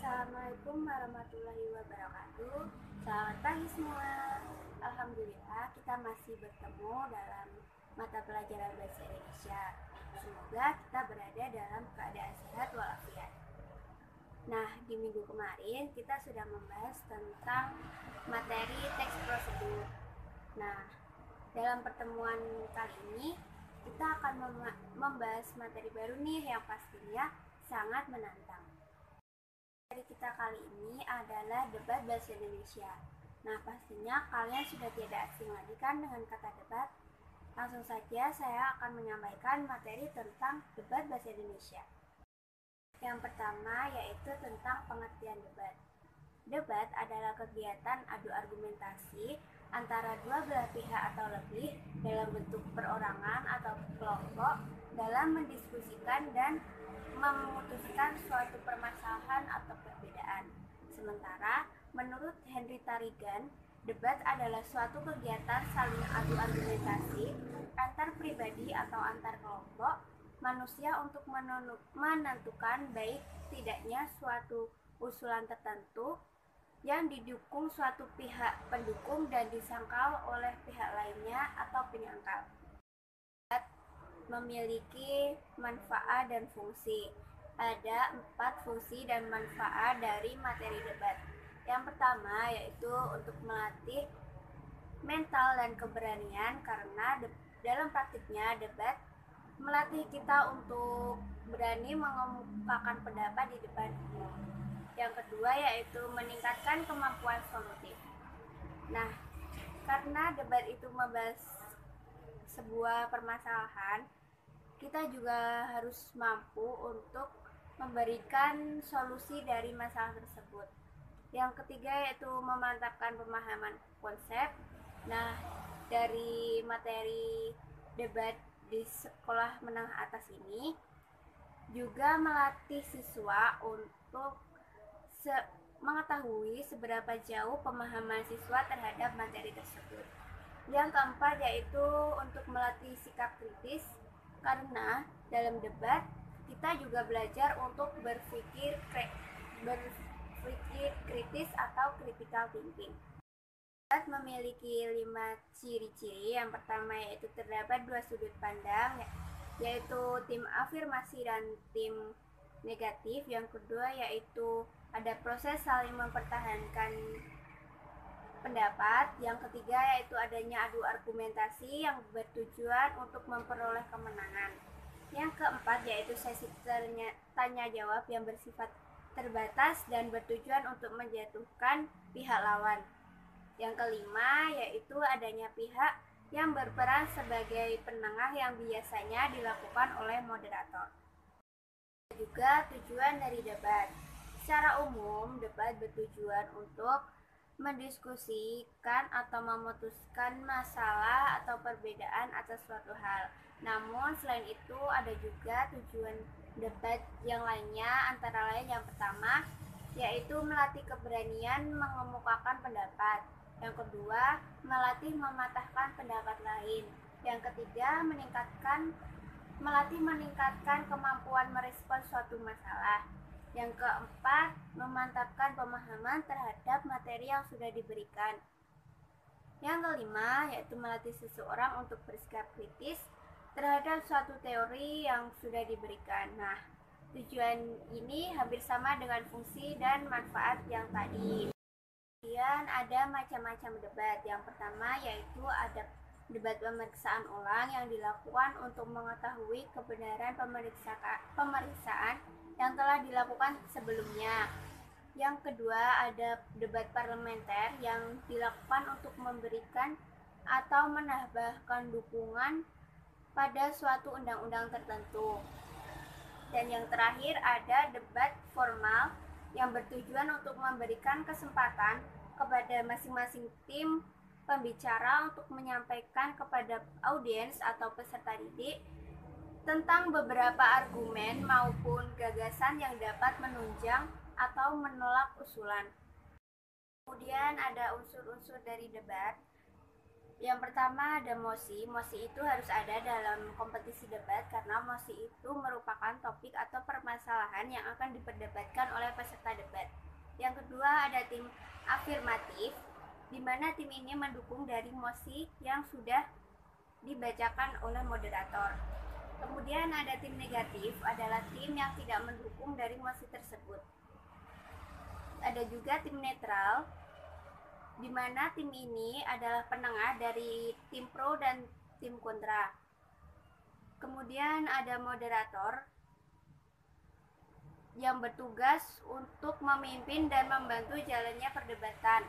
Assalamualaikum warahmatullahi wabarakatuh. Selamat pagi semua. Alhamdulillah kita masih bertemu dalam mata pelajaran bahasa Indonesia. Semoga kita berada dalam keadaan sehat walafiat. Nah, di minggu kemarin kita sudah membahas tentang materi teks prosedur. Nah, dalam pertemuan kali ini kita akan membahas materi baru nih yang pastinya sangat menantang. Materi kita kali ini adalah debat bahasa Indonesia. Nah, pastinya kalian sudah tidak asing lagi kan dengan kata debat? Langsung saja saya akan menyampaikan materi tentang debat bahasa Indonesia. Yang pertama yaitu tentang pengertian debat. Debat adalah kegiatan adu argumentasi antara dua belah pihak atau lebih dalam bentuk perorangan atau kelompok dalam mendiskusikan dan memutuskan suatu permasalahan atau perbedaan. Sementara, menurut Henry Tarigan, debat adalah suatu kegiatan saling adu argumentasi antar pribadi atau antar kelompok manusia untuk menentukan baik tidaknya suatu usulan tertentu yang didukung suatu pihak pendukung dan disangkal oleh pihak lainnya atau penyangkal. Memiliki manfaat dan fungsi. Ada 4 fungsi dan manfaat dari materi debat. Yang pertama yaitu untuk melatih mental dan keberanian, karena dalam praktiknya debat melatih kita untuk berani mengemukakan pendapat di depan umum. Yang kedua yaitu meningkatkan kemampuan solutif. Nah, karena debat itu membahas sebuah permasalahan, kita juga harus mampu untuk memberikan solusi dari masalah tersebut. Yang ketiga yaitu memantapkan pemahaman konsep. Nah, dari materi debat di sekolah menengah atas ini juga melatih siswa untuk mengetahui seberapa jauh pemahaman siswa terhadap materi tersebut. Yang keempat yaitu untuk melatih sikap kritis, karena dalam debat kita juga belajar untuk berpikir kritis atau critical thinking. Debat memiliki 5 ciri-ciri. Yang pertama yaitu terdapat 2 sudut pandang, yaitu tim afirmasi dan tim negatif. Yang kedua yaitu ada proses saling mempertahankan pendapat. Yang ketiga yaitu adanya adu argumentasi yang bertujuan untuk memperoleh kemenangan. Yang keempat yaitu sesi tanya jawab yang bersifat terbatas dan bertujuan untuk menjatuhkan pihak lawan. Yang kelima yaitu adanya pihak yang berperan sebagai penengah yang biasanya dilakukan oleh moderator. Juga tujuan dari debat. Secara umum, debat bertujuan untuk mendiskusikan atau memutuskan masalah atau perbedaan atas suatu hal. Namun selain itu ada juga tujuan debat yang lainnya, antara lain yang pertama yaitu melatih keberanian mengemukakan pendapat. Yang kedua, melatih mematahkan pendapat lain. Yang ketiga, melatih meningkatkan kemampuan merespons suatu masalah. Yang keempat, memantapkan pemahaman terhadap materi yang sudah diberikan. Yang kelima, yaitu melatih seseorang untuk bersikap kritis terhadap suatu teori yang sudah diberikan. Nah, tujuan ini hampir sama dengan fungsi dan manfaat yang tadi. Kemudian ada macam-macam debat. Yang pertama yaitu ada debat pemeriksaan ulang yang dilakukan untuk mengetahui kebenaran pemeriksaan yang telah dilakukan sebelumnya. Yang kedua ada debat parlementer yang dilakukan untuk memberikan atau menambahkan dukungan pada suatu undang-undang tertentu. Dan yang terakhir ada debat formal yang bertujuan untuk memberikan kesempatan kepada masing-masing tim pembicara untuk menyampaikan kepada audiens atau peserta didik tentang beberapa argumen maupun gagasan yang dapat menunjang atau menolak usulan. Kemudian ada unsur-unsur dari debat. Yang pertama ada mosi. Mosi itu harus ada dalam kompetisi debat karena mosi itu merupakan topik atau permasalahan yang akan diperdebatkan oleh peserta debat. Yang kedua ada tim afirmatif, di mana tim ini mendukung dari mosi yang sudah dibacakan oleh moderator. Kemudian ada tim negatif, adalah tim yang tidak mendukung dari mosi tersebut. Ada juga tim netral, di mana tim ini adalah penengah dari tim pro dan tim kontra. Kemudian ada moderator yang bertugas untuk memimpin dan membantu jalannya perdebatan.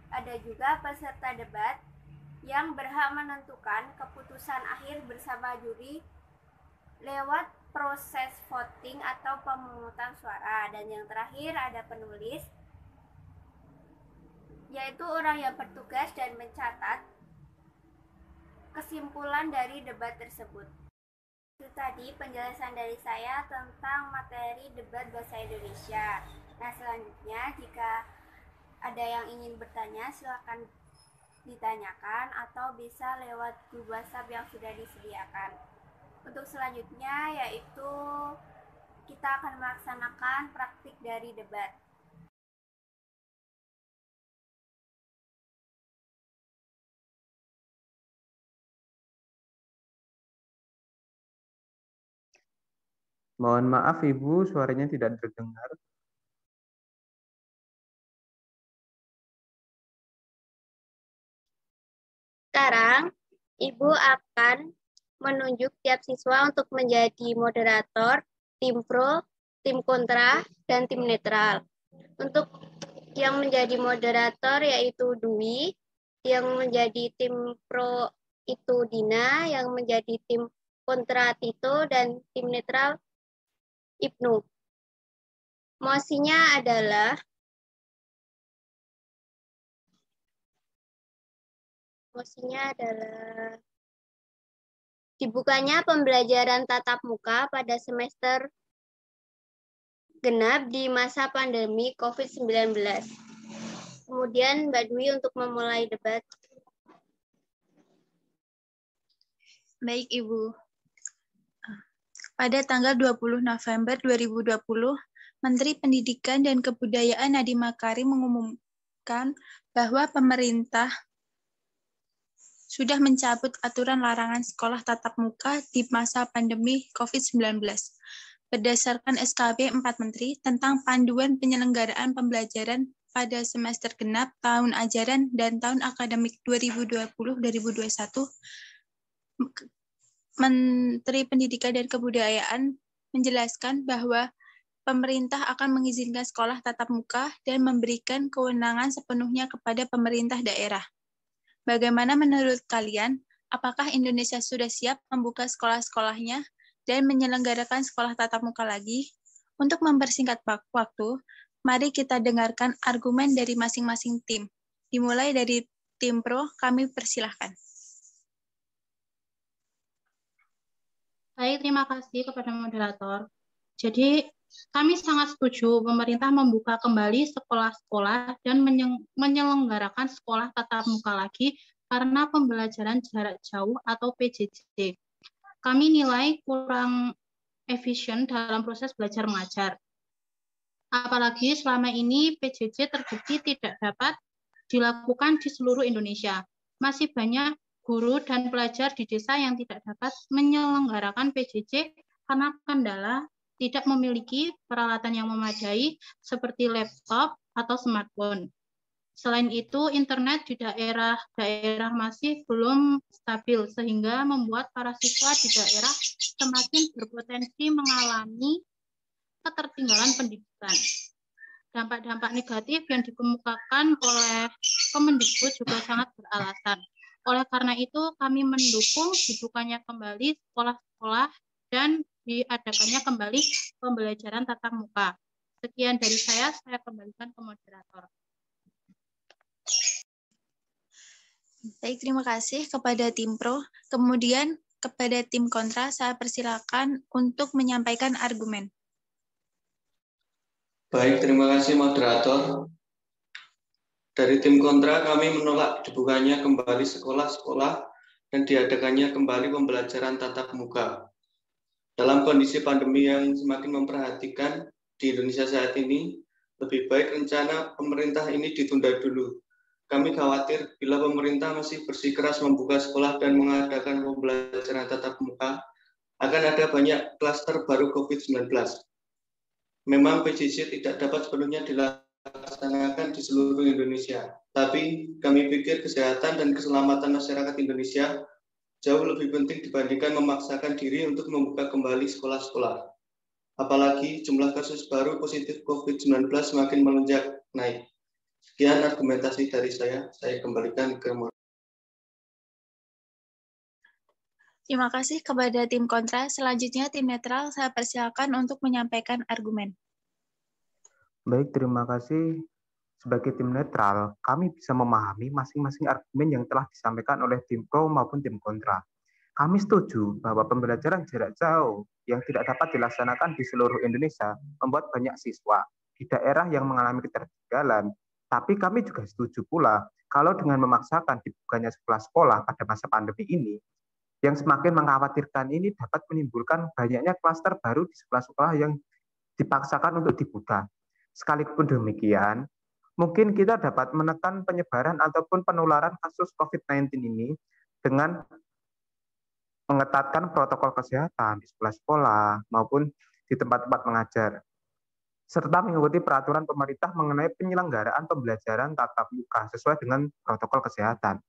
Ada juga peserta debat yang berhak menentukan keputusan akhir bersama juri lewat proses voting atau pemungutan suara. Dan yang terakhir ada penulis, yaitu orang yang bertugas dan mencatat kesimpulan dari debat tersebut. Itu tadi penjelasan dari saya tentang materi debat bahasa Indonesia. Nah, selanjutnya jika ada yang ingin bertanya, silakan ditanyakan atau bisa lewat grup WhatsApp yang sudah disediakan. Untuk selanjutnya yaitu kita akan melaksanakan praktik dari debat. Mohon maaf Ibu, suaranya tidak terdengar. Sekarang, Ibu akan menunjuk tiap siswa untuk menjadi moderator, tim pro, tim kontra, dan tim netral. Untuk yang menjadi moderator yaitu Dwi, yang menjadi tim pro itu Dina, yang menjadi tim kontra Tito, dan tim netral Ibnu. Mosinya adalah dibukanya pembelajaran tatap muka pada semester genap di masa pandemi COVID-19. Kemudian Mbak Dwi untuk memulai debat. Baik, Ibu. Pada tanggal 20 November 2020, Menteri Pendidikan dan Kebudayaan Nadiem Makarim mengumumkan bahwa pemerintah sudah mencabut aturan larangan sekolah tatap muka di masa pandemi COVID-19. Berdasarkan SKB 4 Menteri tentang panduan penyelenggaraan pembelajaran pada semester genap tahun ajaran dan tahun akademik 2020-2021, Menteri Pendidikan dan Kebudayaan menjelaskan bahwa pemerintah akan mengizinkan sekolah tatap muka dan memberikan kewenangan sepenuhnya kepada pemerintah daerah. Bagaimana menurut kalian? Apakah Indonesia sudah siap membuka sekolah-sekolahnya dan menyelenggarakan sekolah tatap muka lagi? Untuk mempersingkat waktu, mari kita dengarkan argumen dari masing-masing tim. Dimulai dari tim pro, kami persilahkan. Baik, terima kasih kepada moderator. Jadi, kami sangat setuju pemerintah membuka kembali sekolah-sekolah dan menyelenggarakan sekolah tatap muka lagi karena pembelajaran jarak jauh atau PJJ. Kami nilai kurang efisien dalam proses belajar mengajar. Apalagi selama ini PJJ terbukti tidak dapat dilakukan di seluruh Indonesia. Masih banyak guru dan pelajar di desa yang tidak dapat menyelenggarakan PJJ karena kendala tidak memiliki peralatan yang memadai seperti laptop atau smartphone. Selain itu, internet di daerah-daerah masih belum stabil sehingga membuat para siswa di daerah semakin berpotensi mengalami ketertinggalan pendidikan. Dampak-dampak negatif yang dikemukakan oleh Kemendikbud juga sangat beralasan. Oleh karena itu, kami mendukung dibukanya kembali sekolah-sekolah dan diadakannya kembali pembelajaran tatap muka. Sekian dari saya kembalikan ke moderator. Baik, terima kasih kepada tim pro. Kemudian kepada tim kontra, saya persilakan untuk menyampaikan argumen. Baik, terima kasih moderator. Dari tim kontra kami menolak dibukanya kembali sekolah-sekolah dan diadakannya kembali pembelajaran tatap muka. Dalam kondisi pandemi yang semakin memperhatikan di Indonesia saat ini, Lebih baik rencana pemerintah ini ditunda dulu. Kami khawatir bila pemerintah masih bersikeras membuka sekolah dan mengadakan pembelajaran tatap muka, akan ada banyak klaster baru COVID-19. Memang PJJ tidak dapat sepenuhnya dilaksanakan di seluruh Indonesia, tapi kami pikir kesehatan dan keselamatan masyarakat Indonesia jauh lebih penting dibandingkan memaksakan diri untuk membuka kembali sekolah-sekolah. Apalagi jumlah kasus baru positif COVID-19 semakin melonjak naik. Sekian argumentasi dari saya kembalikan ke Terima kasih kepada tim kontra. Selanjutnya tim netral, saya persilakan untuk menyampaikan argumen. Baik, terima kasih. Sebagai tim netral, kami bisa memahami masing-masing argumen yang telah disampaikan oleh tim pro maupun tim kontra. Kami setuju bahwa pembelajaran jarak jauh yang tidak dapat dilaksanakan di seluruh Indonesia membuat banyak siswa di daerah yang mengalami ketertinggalan. Tapi kami juga setuju pula kalau dengan memaksakan dibukanya sekolah-sekolah pada masa pandemi ini, yang semakin mengkhawatirkan ini dapat menimbulkan banyaknya klaster baru di sekolah-sekolah yang dipaksakan untuk dibuka. Sekalipun demikian, mungkin kita dapat menekan penyebaran ataupun penularan kasus COVID-19 ini dengan mengetatkan protokol kesehatan di sekolah-sekolah maupun di tempat-tempat mengajar, serta mengikuti peraturan pemerintah mengenai penyelenggaraan pembelajaran tatap muka sesuai dengan protokol kesehatan.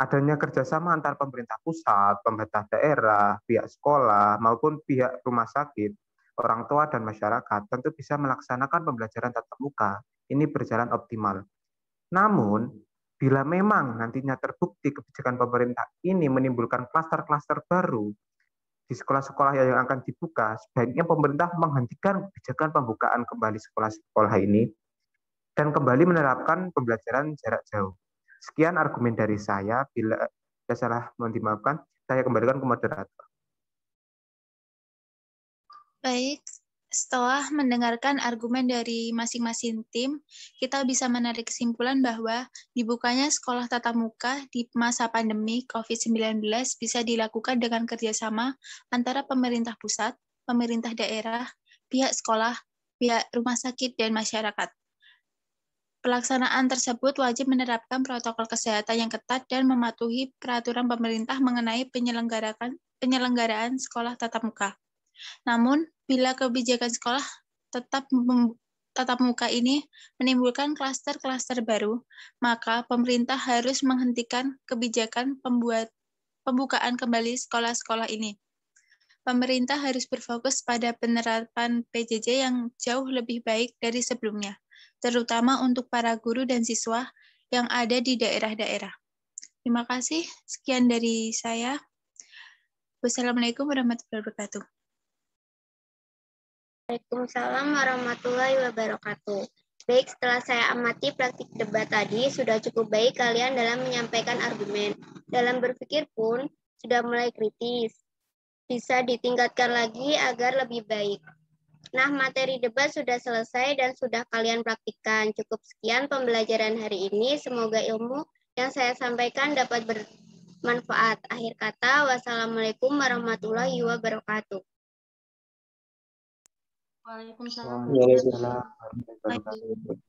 Adanya kerjasama antar pemerintah pusat, pemerintah daerah, pihak sekolah, maupun pihak rumah sakit, orang tua, dan masyarakat tentu bisa melaksanakan pembelajaran tatap muka ini berjalan optimal. Namun, bila memang nantinya terbukti kebijakan pemerintah ini menimbulkan klaster-klaster baru di sekolah-sekolah yang akan dibuka, sebaiknya pemerintah menghentikan kebijakan pembukaan kembali sekolah-sekolah ini dan kembali menerapkan pembelajaran jarak jauh. Sekian argumen dari saya. Bila saya salah, mohon dimaafkan. Saya kembalikan ke moderator. Baik, setelah mendengarkan argumen dari masing-masing tim, kita bisa menarik kesimpulan bahwa dibukanya sekolah tatap muka di masa pandemi COVID-19 bisa dilakukan dengan kerjasama antara pemerintah pusat, pemerintah daerah, pihak sekolah, pihak rumah sakit, dan masyarakat. Pelaksanaan tersebut wajib menerapkan protokol kesehatan yang ketat dan mematuhi peraturan pemerintah mengenai penyelenggaraan sekolah tatap muka. Namun, bila kebijakan sekolah tatap muka ini menimbulkan klaster-klaster baru, maka pemerintah harus menghentikan kebijakan pembukaan kembali sekolah-sekolah ini. Pemerintah harus berfokus pada penerapan PJJ yang jauh lebih baik dari sebelumnya, terutama untuk para guru dan siswa yang ada di daerah-daerah. Terima kasih. Sekian dari saya. Wassalamualaikum warahmatullahi wabarakatuh. Waalaikumsalam warahmatullahi wabarakatuh. Baik, setelah saya amati praktik debat tadi, sudah cukup baik kalian dalam menyampaikan argumen. Dalam berpikir pun sudah mulai kritis. Bisa ditingkatkan lagi agar lebih baik. Nah, materi debat sudah selesai dan sudah kalian praktikkan. Cukup sekian pembelajaran hari ini. Semoga ilmu yang saya sampaikan dapat bermanfaat. Akhir kata, wassalamualaikum warahmatullahi wabarakatuh. Waalaikumsalam. Waalaikumsalam warahmatullahi wabarakatuh.